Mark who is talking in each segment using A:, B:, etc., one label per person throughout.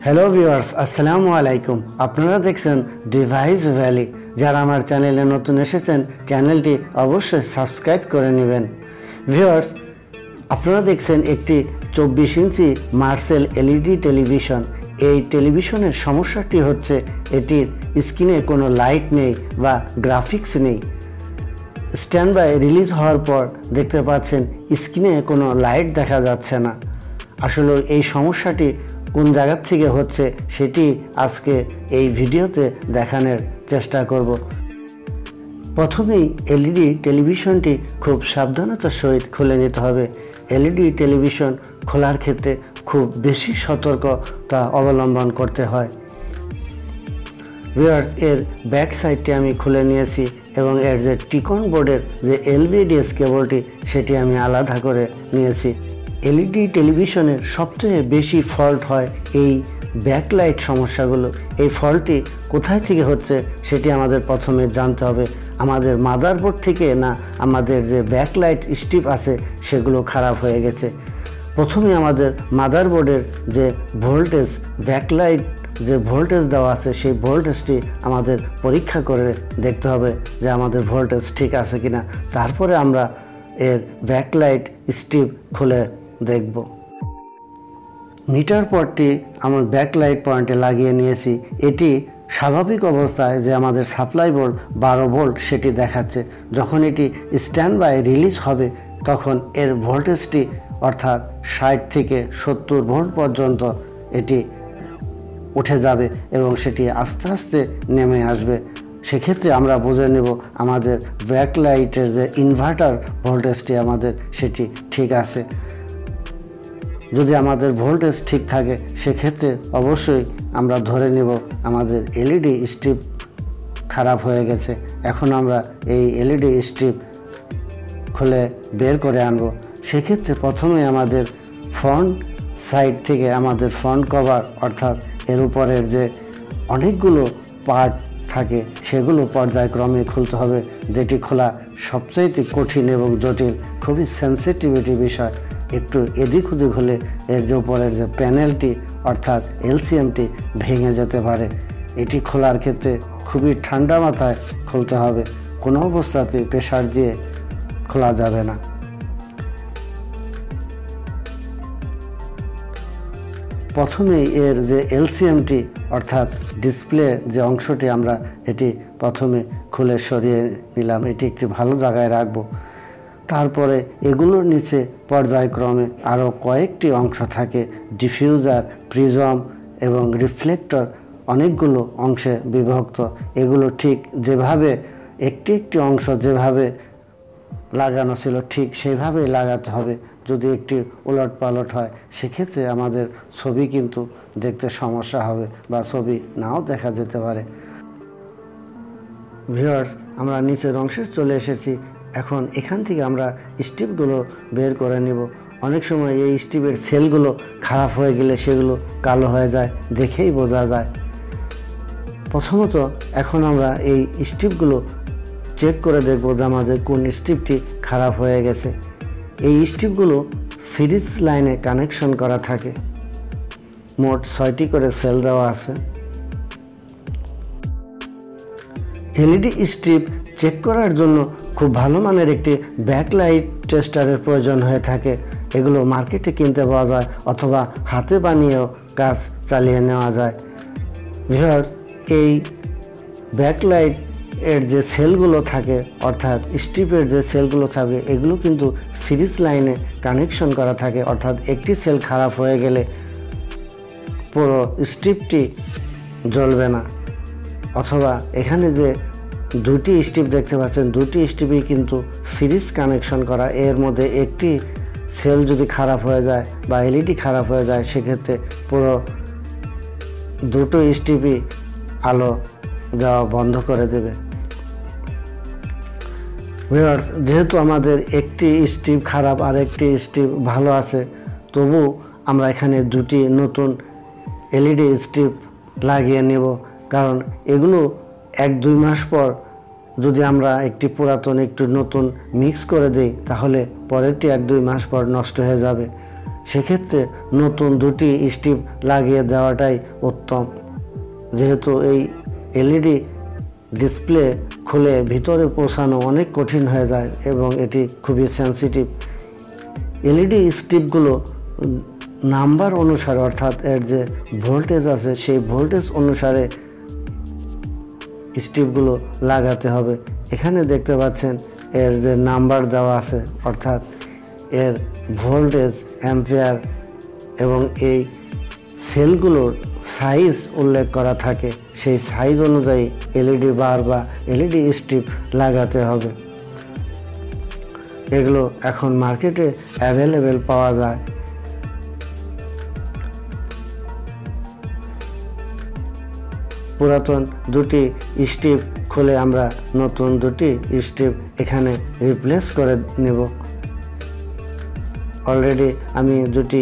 A: Hello viewers, আসসালামু আলাইকুম। আপনারা দেখছেন ডিভাইস ভ্যালি। যারা আমার চ্যানেলে নতুন এসেছেন চ্যানেলটি অবশ্যই সাবস্ক্রাইব করে নেবেন। ভিউয়ার্স, আপনারা দেখছেন একটি 24 ইঞ্চি মার্সেল এলইডি টেলিভিশন। এই টেলিভিশনের সমস্যাটি হচ্ছে এটির স্ক্রিনে কোনো লাইট নেই বা গ্রাফিক্স নেই। স্ট্যান্ড বাই রিলিজ হওয়ার পর দেখতে পাচ্ছেন স্ক্রিনে কোনো লাইট দেখা যাচ্ছে না। আসলে এই সমস্যাটি কোন জায়গা থেকে হচ্ছে সেটি আজকে এই ভিডিওতে দেখানোর চেষ্টা করব। প্রথমেই এলইডি টেলিভিশনটি খুব সাবধানতার সহিত খুলে নিতে হবে। এলইডি টেলিভিশন খোলার ক্ষেত্রে খুব বেশি সতর্কতা অবলম্বন করতে হয়। ভিউয়ার্স, এর ব্যাক সাইডটি আমি খুলে নিয়েছি এবং এর যে টিকন বোর্ডের যে এলভিডিএস কেবলটি সেটি আমি আলাদা করে নিয়েছি। এলইডি টেলিভিশনের সবচেয়ে বেশি ফল্ট হয় এই ব্যাকলাইট সমস্যাগুলো। এই ফল্টটি কোথায় থেকে হচ্ছে সেটি আমাদের প্রথমে জানতে হবে। আমাদের মাদারবোর্ড থেকে না আমাদের যে ব্যাকলাইট স্ট্রিপ আছে সেগুলো খারাপ হয়ে গেছে। প্রথমে আমাদের মাদারবোর্ডের যে ভোল্টেজ, ব্যাকলাইট যে ভোল্টেজ দেওয়া আছে সেই ভোল্টেজটি আমাদের পরীক্ষা করে দেখতে হবে যে আমাদের ভোল্টেজ ঠিক আছে কিনা। তারপরে আমরা এর ব্যাকলাইট স্ট্রিপ খুলে দেখব। মিটার পটটি আমার ব্যাকলাইট পয়েন্টে লাগিয়ে নিয়েছি। এটি স্বাভাবিক অবস্থায় যে আমাদের সাপ্লাই ভোল্ট 12 ভোল্ট সেটি দেখাচ্ছে। যখন এটি স্ট্যান্ড বাই রিলিজ হবে তখন এর ভোল্টেজটি অর্থাৎ 60 থেকে 70 ভোল্ট পর্যন্ত এটি উঠে যাবে এবং সেটি আস্তে আস্তে নেমে আসবে। সেক্ষেত্রে আমরা বুঝে নেব আমাদের ব্যাকলাইটের যে ইনভার্টার ভোল্টেজটি আমাদের সেটি ঠিক আছে। যদি আমাদের ভোল্টেজ ঠিক থাকে সেক্ষেত্রে অবশ্যই আমরা ধরে নেব আমাদের এলইডি স্ট্রিপ খারাপ হয়ে গেছে। এখন আমরা এই এলইডি স্ট্রিপ খুলে বের করে আনব। সেক্ষেত্রে প্রথমে আমাদের ফ্রন্ট সাইড থেকে আমাদের ফ্রন্ট কভার অর্থাৎ এর উপরের যে অনেকগুলো পার্ট থাকে সেগুলো পর্যায়ক্রমে খুলতে হবে, যেটি খোলা সবচাইতে কঠিন এবং জটিল, খুবই সেন্সিটিভিটি বিষয়। একটু এদিক ওদিক হলে এর যে উপরের যে প্যানেলটি অর্থাৎ এলসিএমটি ভেঙে যেতে পারে। এটি খোলার ক্ষেত্রে খুবই ঠান্ডা মাথায় খুলতে হবে, কোনো অবস্থাতেই প্রেসার দিয়ে খোলা যাবে না। প্রথমেই এর যে এলসিএমটি অর্থাৎ ডিসপ্লে যে অংশটি আমরা এটি প্রথমে খুলে সরিয়ে নিলাম। এটি একটি ভালো জায়গায় রাখবো। তারপরে এগুলোর নিচে পর্যায়ক্রমে আরও কয়েকটি অংশ থাকে, ডিফিউজার, প্রিজম এবং রিফ্লেক্টর, অনেকগুলো অংশে বিভক্ত। এগুলো ঠিক যেভাবে একটি একটি অংশ যেভাবে লাগানো ছিল ঠিক সেইভাবেই লাগাতে হবে। যদি একটি উলট পালট হয় সেক্ষেত্রে আমাদের ছবি কিন্তু দেখতে সমস্যা হবে বা ছবি নাও দেখা যেতে পারে। ভিউয়ার্স, আমরা নিচের অংশে চলে এসেছি। এখন এখান থেকে আমরা স্ট্রিপগুলো বের করে নেব। অনেক সময় এই স্ট্রিপের সেলগুলো খারাপ হয়ে গেলে সেগুলো কালো হয়ে যায়, দেখেই বোঝা যায়। প্রথমত এখন আমরা এই স্ট্রিপগুলো চেক করে দেখব যে আমাদের কোন স্ট্রিপটি খারাপ হয়ে গেছে। এই স্ট্রিপগুলো সিরিজ লাইনে কানেকশন করা থাকে। মোট 6টি করে সেল দেওয়া আছে। এলইডি স্ট্রিপ চেক করার জন্য খুব ভালো মানের একটি ব্যাকলাইট টেস্টারের প্রয়োজন হয়ে থাকে। এগুলো মার্কেটে কিনতে পাওয়া যায় অথবা হাতে বানিয়েও কাজ চালিয়ে নেওয়া যায়। ভিউয়ার্স, এই ব্যাকলাইট এর যে সেলগুলো থাকে অর্থাৎ স্ট্রিপের যে সেলগুলো থাকে এগুলো কিন্তু সিরিজ লাইনে কানেকশন করা থাকে। অর্থাৎ একটি সেল খারাপ হয়ে গেলে পুরো স্ট্রিপটি জ্বলবে না। অথবা এখানে যে দুটি স্ট্রিপ দেখতে পাচ্ছেন, দুটি স্ট্রিপই কিন্তু সিরিজ কানেকশন করা। এর মধ্যে একটি সেল যদি খারাপ হয়ে যায় বা এলইডি খারাপ হয়ে যায় সেক্ষেত্রে পুরো দুটো স্ট্রিপই আলো দেওয়া বন্ধ করে দেবে। ভিউয়ার্স, যেহেতু আমাদের একটি স্ট্রিপ খারাপ আর একটি স্ট্রিপ ভালো আছে, তবু আমরা এখানে দুটি নতুন এলইডি স্ট্রিপ লাগিয়ে নেব। কারণ এগুলো 1-2 মাস পর যদি আমরা একটি পুরাতন একটু নতুন মিক্স করে দিই তাহলে পরেরটি 1-2 মাস পর নষ্ট হয়ে যাবে। সেক্ষেত্রে নতুন দুটি স্ট্রিপ লাগিয়ে দেওয়াটাই উত্তম, যেহেতু এই এলইডি ডিসপ্লে খুলে ভিতরে পৌঁছানো অনেক কঠিন হয়ে যায় এবং এটি খুবই সেন্সিটিভ। এলইডি স্ট্রিপগুলো নাম্বার অনুসারে, অর্থাৎ এর যে ভোল্টেজ আছে সেই ভোল্টেজ অনুসারে স্ট্রিপগুলো লাগাতে হবে। এখানে দেখতে পাচ্ছেন এর যে নাম্বার দেওয়া আছে, অর্থাৎ এর ভোল্টেজ, অ্যাম্পিয়ার এবং এই সেলগুলোর সাইজ উল্লেখ করা থাকে। সেই সাইজ অনুযায়ী এলইডি বার বা এলইডি স্ট্রিপ লাগাতে হবে। এগুলো এখন মার্কেটে অ্যাভেলেবেল পাওয়া যায়। পুরাতন দুটি স্ট্রিপ খুলে আমরা নতুন দুটি স্ট্রিপ এখানে রিপ্লেস করে নেব। অলরেডি আমি দুটি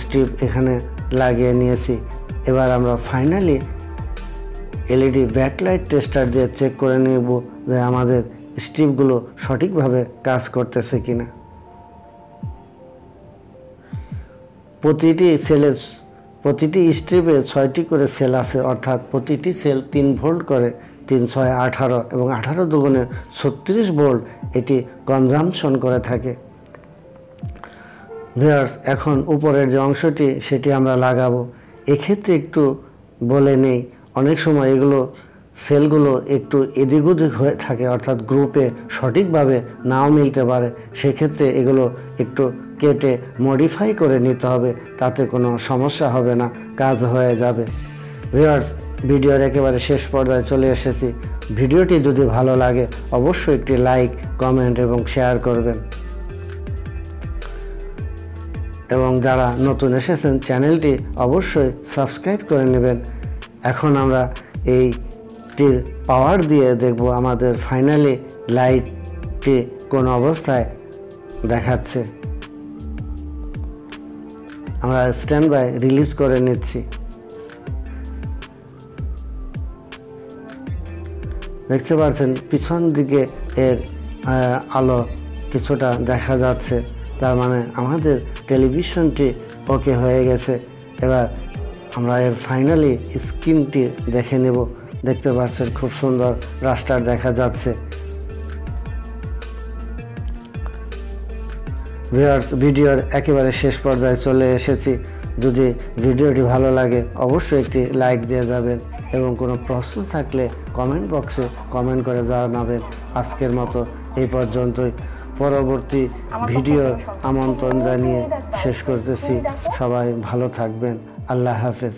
A: স্ট্রিপ এখানে লাগিয়ে নিয়েছি। এবার আমরা ফাইনালি এলইডি ব্যাকলাইট টেস্টার দিয়ে চেক করে নেব যে আমাদের স্ট্রিপগুলো সঠিকভাবে কাজ করতেছে কিনা। প্রতিটি স্ট্রিপে 6টি করে সেল আছে, অর্থাৎ প্রতিটি সেল 3 ভোল্ট করে, 3 6 18 এবং 18 দুগুণে 36 ভোল্ট এটি কনজাম্পশন করে থাকে। ভিউয়ার্স, এখন উপরের যে অংশটি সেটি আমরা লাগাবো। এক্ষেত্রে একটু বলে নেই, অনেক সময় এগুলো সেলগুলো একটু এদিক ওদিক হয়ে থাকে, অর্থাৎ গ্রুপে সঠিকভাবে নাও মিলতে পারে। সেক্ষেত্রে এগুলো একটু কেটে মডিফাই করে নিতে হবে, তাতে কোনো সমস্যা হবে না, কাজ হয়ে যাবে। ভিউয়ার্স, ভিডিওর একেবারে শেষ পর্যায়ে চলে এসেছি। ভিডিওটি যদি ভালো লাগে অবশ্যই একটি লাইক, কমেন্ট এবং শেয়ার করবেন এবং যারা নতুন এসেছেন চ্যানেলটি অবশ্যই সাবস্ক্রাইব করে নেবেন। এখন আমরা এইটির পাওয়ার দিয়ে দেখব আমাদের ফাইনালি লাইটটি কোন অবস্থায় দেখাচ্ছে। আমরা স্ট্যান্ড বাই রিলিজ করে নিচ্ছি। দেখতে পাচ্ছেন পিছন দিকে এর আলো কিছুটা দেখা যাচ্ছে, তার মানে আমাদের টেলিভিশনটি ওকে হয়ে গেছে। এবার আমরা এর ফাইনালি স্ক্রিনটি দেখে নেব। দেখতে পাচ্ছেন খুব সুন্দর রাস্টার দেখা যাচ্ছে। ভিউয়ার্স, ভিডিওর একেবারে শেষ পর্যায়ে চলে এসেছি। যদি ভিডিওটি ভালো লাগে অবশ্যই একটি লাইক দিয়ে যাবেন এবং কোনো প্রশ্ন থাকলে কমেন্ট বক্সে কমেন্ট করে জানাবেন। আজকের মতো এই পর্যন্তই। পরবর্তী ভিডিওর আমন্ত্রণ জানিয়ে শেষ করতেছি। সবাই ভালো থাকবেন। আল্লাহ হাফেজ।